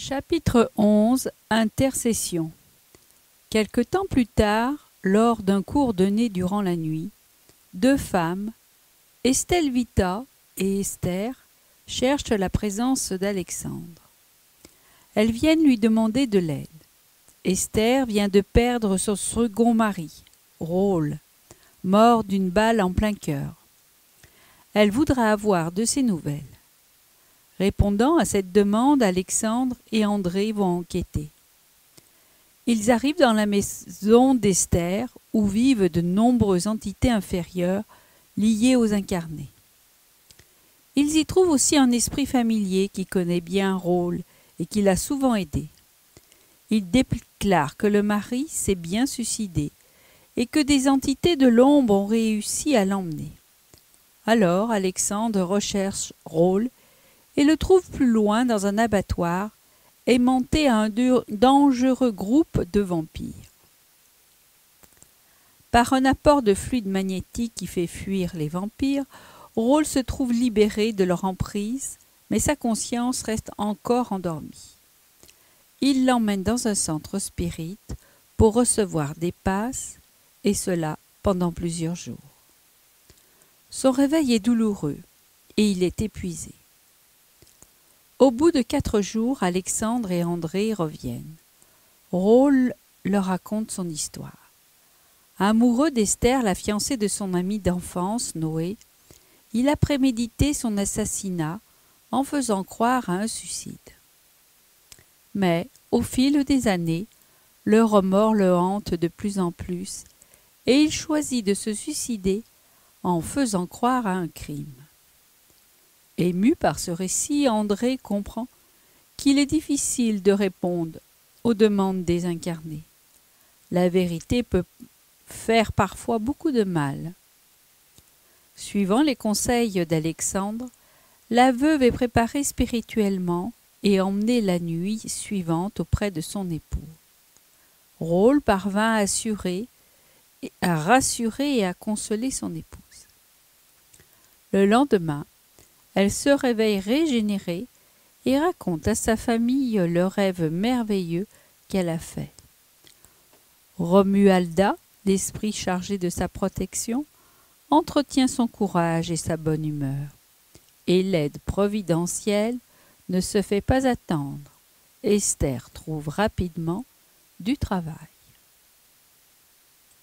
Chapitre 11. Intercession. Quelque temps plus tard, lors d'un cours donné durant la nuit, deux femmes, Estelvita et Esther, cherchent la présence d'Alexandre. Elles viennent lui demander de l'aide. Esther vient de perdre son second mari, Rôle, mort d'une balle en plein cœur. Elle voudrait avoir de ses nouvelles. Répondant à cette demande, Alexandre et André vont enquêter. Ils arrivent dans la maison d'Esther, où vivent de nombreuses entités inférieures liées aux incarnés. Ils y trouvent aussi un esprit familier qui connaît bien Rôle et qui l'a souvent aidé. Il déclare que le mari s'est bien suicidé et que des entités de l'ombre ont réussi à l'emmener. Alors Alexandre recherche Rôle et le trouve plus loin dans un abattoir, aimanté à un dangereux groupe de vampires. Par un apport de fluide magnétique qui fait fuir les vampires, Rôle se trouve libéré de leur emprise, mais sa conscience reste encore endormie. Il l'emmène dans un centre spirit pour recevoir des passes, et cela pendant plusieurs jours. Son réveil est douloureux, et il est épuisé. Au bout de 4 jours, Alexandre et André reviennent. Rôle leur raconte son histoire. Amoureux d'Esther, la fiancée de son ami d'enfance, Noé, il a prémédité son assassinat en faisant croire à un suicide. Mais, au fil des années, le remords le hante de plus en plus et il choisit de se suicider en faisant croire à un crime. Ému par ce récit, André comprend qu'il est difficile de répondre aux demandes des incarnés. La vérité peut faire parfois beaucoup de mal. Suivant les conseils d'Alexandre, la veuve est préparée spirituellement et emmenée la nuit suivante auprès de son époux. Rôle parvint à rassurer et à consoler son épouse. Le lendemain, elle se réveille régénérée et raconte à sa famille le rêve merveilleux qu'elle a fait. Romualda, l'esprit chargé de sa protection, entretient son courage et sa bonne humeur. Et l'aide providentielle ne se fait pas attendre. Esther trouve rapidement du travail.